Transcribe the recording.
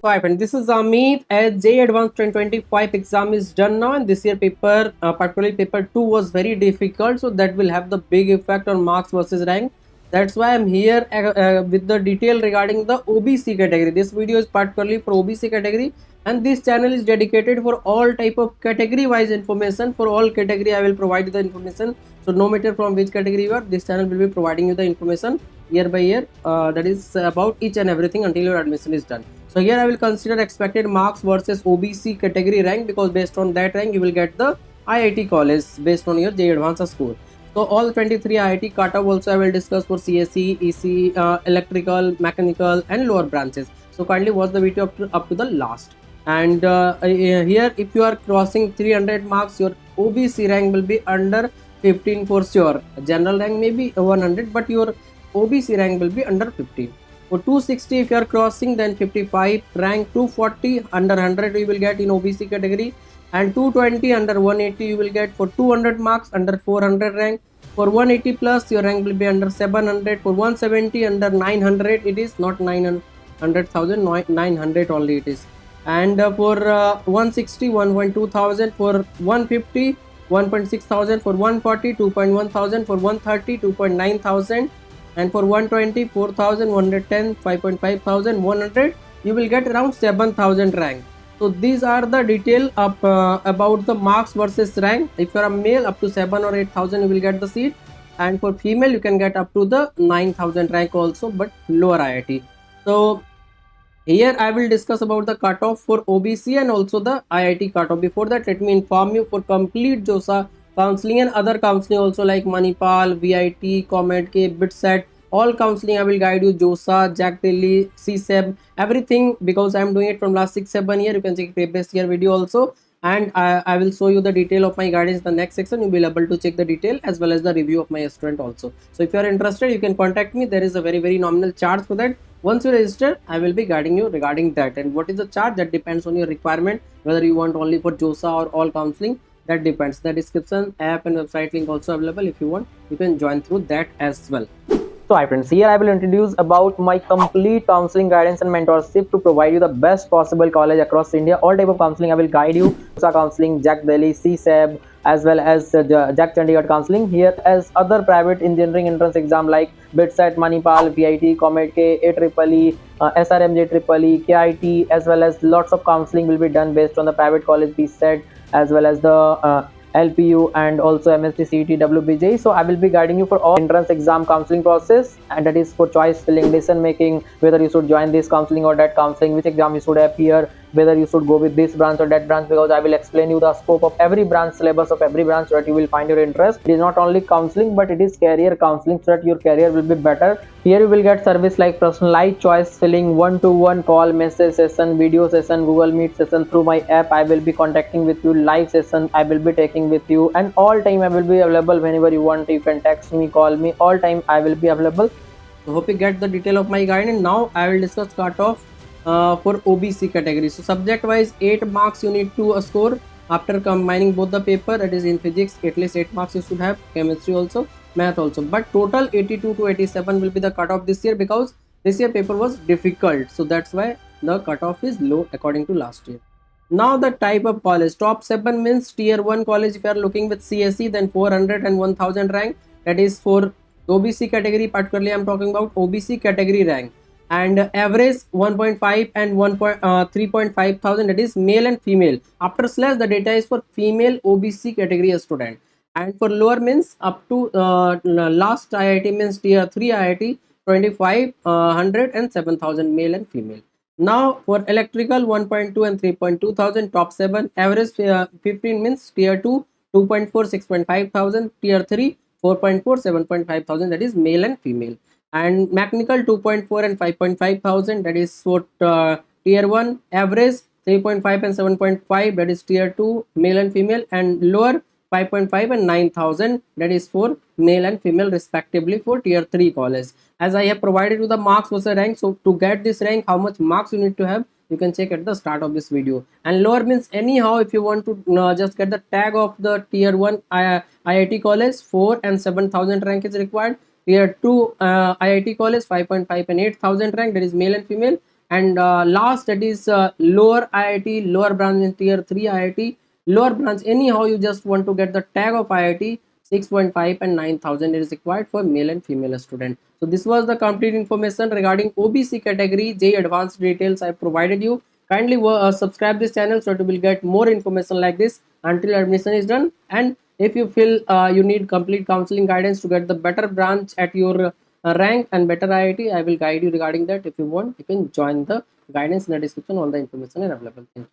So hi friend, this is Amit. As J Advanced 2025 exam is done now, and this year paper, particularly paper 2 was very difficult, so that will have the big effect on marks versus rank. That's why I'm here with the detail regarding the OBC category. This video is particularly for OBC category, and this channel is dedicated for all type of category wise information. For all category, I will provide you the information. So no matter from which category you are, this channel will be providing you the information year by year. That is about each and everything until your admission is done. So here I will consider expected marks versus OBC category rank, because based on that rank you will get the IIT college based on your J Advanced score. So all 23 IIT cutoff also I will discuss for CSE, EC, electrical, mechanical and lower branches. So kindly watch the video up to the last. And here if you are crossing 300 marks, your OBC rank will be under 15 for sure. General rank may be 100, but your OBC rank will be under 15. For 260 if you are crossing, then 55. Rank 240 under 100 you will get in OBC category, and 220 under 180 you will get for 200 marks under 400 rank. For 180 plus your rank will be under 700. For 170 under 900, it is not 900,000, 900 only it is. And for 160 1.2 thousand. For 150 1.6 thousand. For 140 2.1 thousand. For 130 2.9 thousand. And for 120 4,000, 110 5.5 thousand, 100 you will get around 7,000 rank. So these are the detail of about the marks versus rank. If you are a male, up to 7 or 8,000 you will get the seat, and for female you can get up to the 9,000 rank also, but lower IIT. So here I will discuss about the cutoff for OBC and also the IIT cutoff. Before that, let me inform you, for complete JOSA counseling and other counseling also like Manipal, VIT, COMEDK, BITSET, all counseling I will guide you, JOSA, Jack Daily, CSEB, everything, because I am doing it from last 6-7 years. You can check previous year video also, and I will show you the detail of my guidance in the next section. You will be able to check the detail as well as the review of my student also. So if you are interested, you can contact me. There is a very nominal charge for that. Once you register, I will be guiding you regarding that. And what is the charge, that depends on your requirement, whether you want only for JOSA or all counseling, that depends. The description, app and website link also available. If you want, you can join through that as well. So hi friends, here I will introduce about my complete counseling guidance and mentorship to provide you the best possible college across India. All type of counseling I will guide you. JOSA counseling, Jack Delhi, CSEB, as well as Jack Chandigarh counseling. Here as other private engineering entrance exam like BITSET, Manipal, VIT, COMEDK, AEEE, SRMJ EEE, KIT, as well as lots of counseling will be done based on the private college BSET, as well as the LPU and also MSc CET WBJ. So I will be guiding you for all entrance exam counseling process, and that is for choice filling, decision making, whether you should join this counseling or that counseling, which exam you should appear, whether you should go with this branch or that branch, because I will explain you the scope of every branch, syllabus of every branch, so that you will find your interest. It is not only counseling, but it is career counseling, so that your career will be better. Here you will get service like personalized choice filling, one-to-one call, message session, video session, Google Meet session. Through my app I will be contacting with you, live session I will be taking with you, and all time I will be available. Whenever you want, you can text me, call me, all time I will be available. So hope you get the detail of my guide. And now I will discuss cutoff for OBC category. So subject wise, 8 marks you need to score after combining both the paper. That is in physics at least 8 marks you should have, chemistry also, math also, but total 82 to 87 will be the cutoff this year, because this year paper was difficult, so that's why the cutoff is low according to last year. Now the type of college, top 7 means tier 1 college. If you are looking with CSE, then 400 and 1000 rank, that is for OBC category. Particularly I'm talking about OBC category rank, and average 1.5 and 3.5 thousand, that is male and female. After slash, the data is for female OBC category student, and for lower means up to last IIT means tier 3 IIT, 25 100 and 7,000 male and female. Now for electrical, 1.2 and 3.2 thousand, top 7. Average 15 means tier 2 2.4 6.5 thousand, tier 3 4.4 7.5 thousand, that is male and female. And mechanical 2.4 and 5.5 thousand, that is for tier 1. Average 3.5 and 7.5, that is tier 2 male and female. And lower 5.5 and 9,000, that is for male and female respectively, for tier 3 college. As I have provided you the marks versus rank, so to get this rank, how much marks you need to have, you can check at the start of this video. And lower means anyhow, if you want to just get the tag of the tier 1 IIT college, 4 and 7,000 rank is required. Tier 2 IIT college, 5.5 and 8,000 rank, that is male and female. And last, that is lower IIT, lower branch in tier 3 IIT, lower branch anyhow you just want to get the tag of IIT, 6.5 and 9,000 is required for male and female student. So this was the complete information regarding OBC category JEE advanced details I provided you. Kindly subscribe this channel so that you will get more information like this until admission is done. And if you feel you need complete counseling guidance to get the better branch at your rank and better IIT, I will guide you regarding that. If you want, you can join the guidance in the description. All the information is available. Thank you.